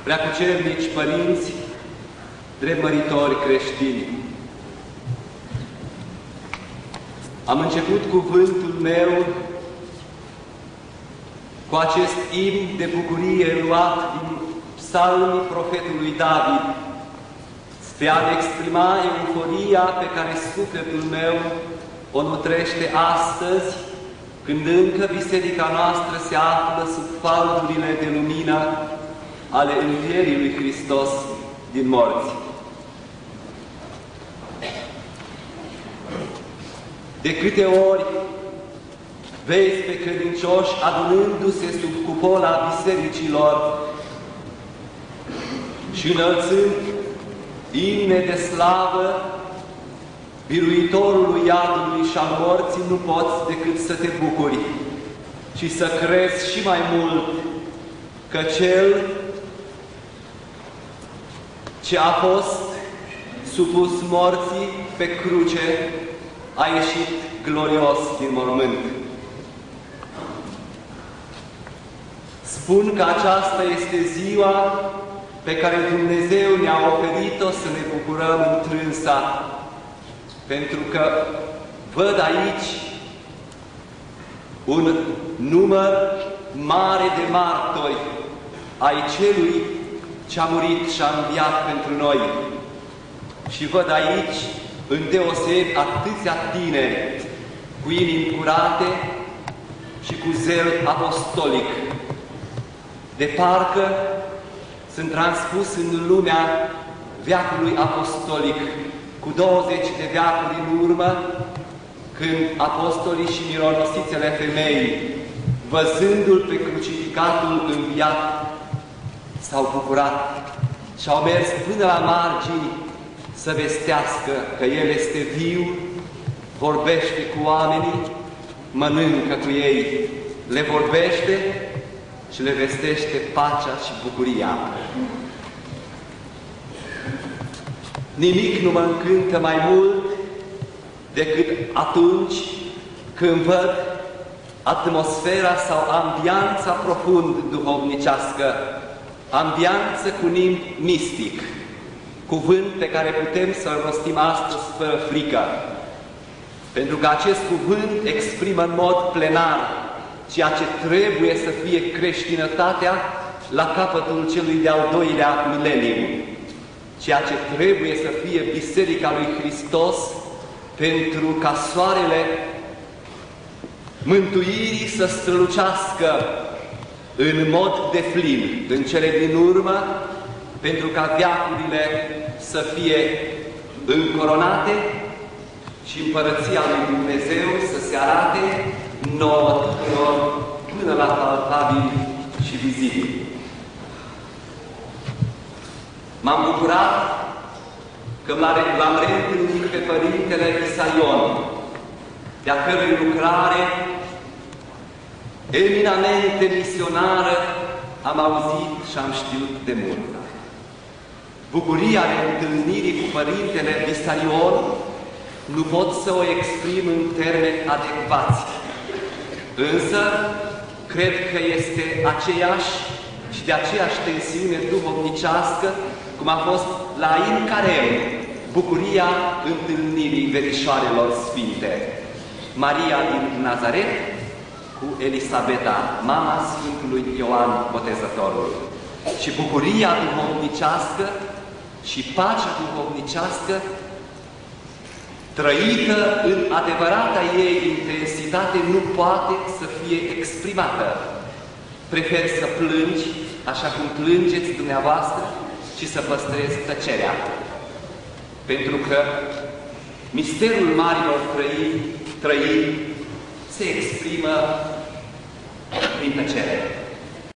Preacucernici părinți, drept măritori creștini, am început cuvântul meu cu acest imn de bucurie luat din psalmii profetului David, spre a exprima euforia pe care sufletul meu o nutrește astăzi, când încă biserica noastră se află sub faldurile de lumină ale Învierii lui Hristos din morți. De câte ori vezi pe credincioși adunându-se sub cupola bisericilor și înălțând imne de slavă biruitorului iadului și al morții, nu poți decât să te bucuri și să crezi și mai mult că Cel ce a fost supus morții pe cruce a ieșit glorios din mormânt. Spun că aceasta este ziua pe care Dumnezeu ne-a oferit-o să ne bucurăm întrânsa, pentru că văd aici un număr mare de martori ai Celui ce a murit și a înviat pentru noi. Și văd aici, îndeosebi, atâția tineri cu inimi curate și cu zel apostolic, de parcă sunt transpus în lumea veacului apostolic, cu 20 de veacuri în urmă, când apostolii și mironosițele femei, văzându-L pe crucificatul înviat, s-au bucurat și au mers până la margini să vestească că El este viu, vorbește cu oamenii, mănâncă cu ei, le vorbește și le vestește pacea și bucuria. Nimic nu mă încântă mai mult decât atunci când văd atmosfera sau ambianța profund duhovnicească, ambianță cu nimb mistic, cuvânt pe care putem să-l rostim astăzi fără frică, pentru că acest cuvânt exprimă în mod plenar ceea ce trebuie să fie creștinătatea la capătul celui de-al doilea mileniu, ceea ce trebuie să fie Biserica lui Hristos, pentru ca soarele mântuirii să strălucească în mod deplin în cele din urmă, pentru ca veacurile să fie încoronate și Împărăția lui Dumnezeu să se arate nouă tuturor până la palpabil și vizibil. M-am bucurat că l-am reîntâlnit pe Părintele Isaion, de-a cărui lucrare eminamente misionară am auzit și am știut de mult. Bucuria reîntâlnirii cu Părintele Isaion nu pot să o exprim în termeni adecvați, însă cred că este aceeași și de aceeași tensiune duhovnicească cum a fost la Ain Carem bucuria întâlnirii verișoarelor sfinte, Maria din Nazaret cu Elisabeta, mama Sfântului Ioan Botezătorul, și bucuria duhovnicească și pacea duhovnicească trăită în adevărata ei intensitate nu poate să fie exprimată. Prefer să plângi așa cum plângeți dumneavoastră și să păstrezi tăcerea. Pentru că misterul marilor trăiri se exprimă prin tăcere.